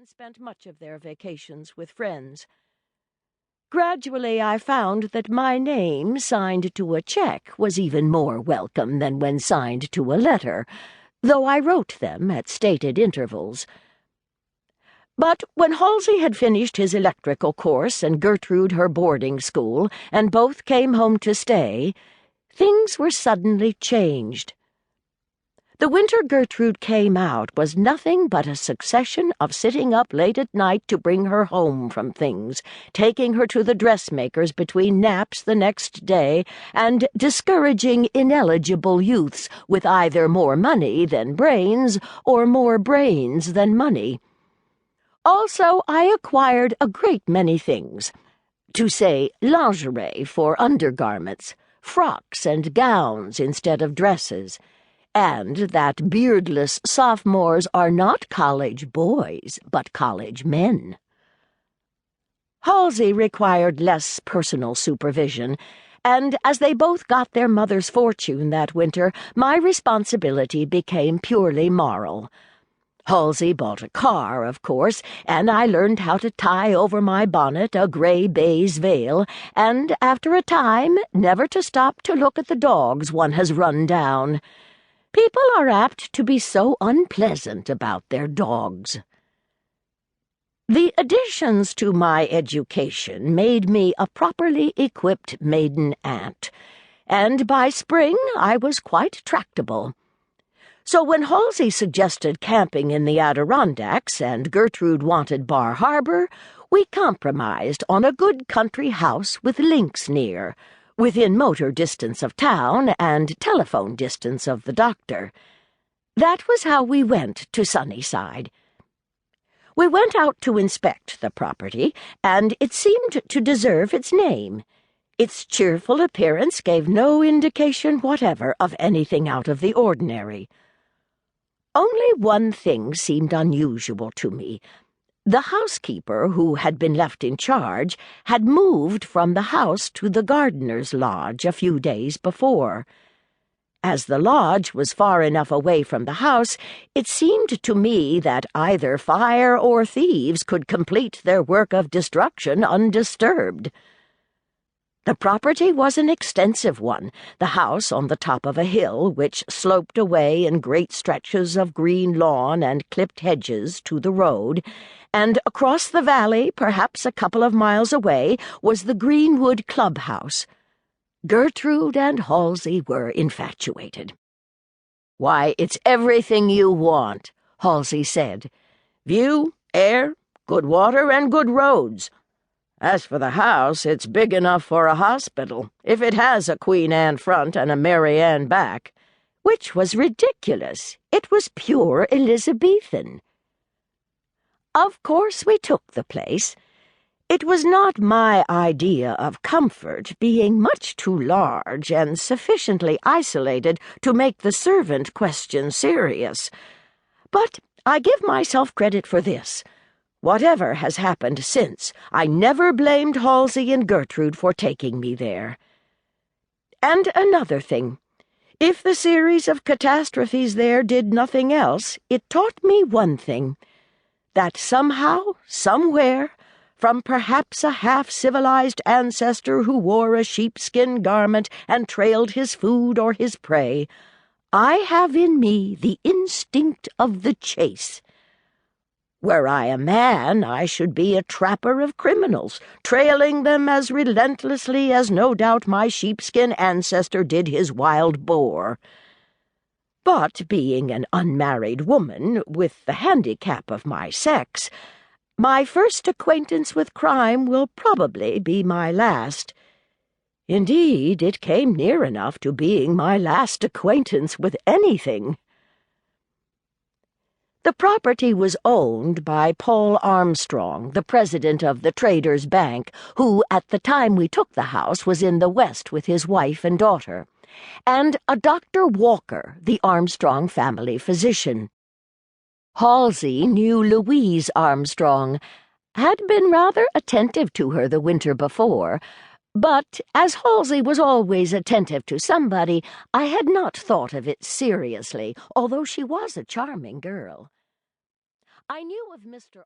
and spent much of their vacations with friends. Gradually I found that my name signed to a check was even more welcome than when signed to a letter, though I wrote them at stated intervals. But when Halsey had finished his electrical course and Gertrude her boarding school, and both came home to stay, things were suddenly changed. The winter Gertrude came out was nothing but a succession of sitting up late at night to bring her home from things, taking her to the dressmaker's between naps the next day, and discouraging ineligible youths with either more money than brains or more brains than money. Also, I acquired a great many things. To say, lingerie for undergarments, frocks and gowns instead of dresses, and that beardless sophomores are not college boys, but college men. Halsey required less personal supervision, and as they both got their mother's fortune that winter, my responsibility became purely moral. Halsey bought a car, of course, and I learned how to tie over my bonnet a gray baize veil, and, after a time, never to stop to look at the dogs one has run down. People are apt to be so unpleasant about their dogs. The additions to my education made me a properly equipped maiden aunt, and by spring I was quite tractable. So when Halsey suggested camping in the Adirondacks and Gertrude wanted Bar Harbor, we compromised on a good country house with links near, within motor distance of town and telephone distance of the doctor. That was how we went to Sunnyside. We went out to inspect the property, and it seemed to deserve its name. Its cheerful appearance gave no indication whatever of anything out of the ordinary. Only one thing seemed unusual to me. The housekeeper, who had been left in charge, had moved from the house to the gardener's lodge a few days before. As the lodge was far enough away from the house, it seemed to me that either fire or thieves could complete their work of destruction undisturbed. The property was an extensive one, the house on the top of a hill which sloped away in great stretches of green lawn and clipped hedges to the road, and across the valley, perhaps a couple of miles away, was the Greenwood clubhouse. Gertrude and Halsey were infatuated. "Why, it's everything you want," Halsey said. "View, air, good water, and good roads. As for the house, it's big enough for a hospital, if it has a Queen Anne front and a Mary Anne back," which was ridiculous. It was pure Elizabethan. Of course we took the place. It was not my idea of comfort, being much too large and sufficiently isolated to make the servant question serious. But I give myself credit for this. Whatever has happened since, I never blamed Halsey and Gertrude for taking me there. And another thing. If the series of catastrophes there did nothing else, it taught me one thing, that somehow, somewhere, from perhaps a half-civilized ancestor who wore a sheepskin garment and trailed his food or his prey, I have in me the instinct of the chase. Were I a man, I should be a trapper of criminals, trailing them as relentlessly as no doubt my sheepskin ancestor did his wild boar. But being an unmarried woman, with the handicap of my sex, my first acquaintance with crime will probably be my last. Indeed, it came near enough to being my last acquaintance with anything. The property was owned by Paul Armstrong, the president of the Traders' Bank, who, at the time we took the house, was in the West with his wife and daughter, and a Dr. Walker, the Armstrong family physician. Halsey knew Louise Armstrong, had been rather attentive to her the winter before, but as Halsey was always attentive to somebody, I had not thought of it seriously, although she was a charming girl. I knew of Mr.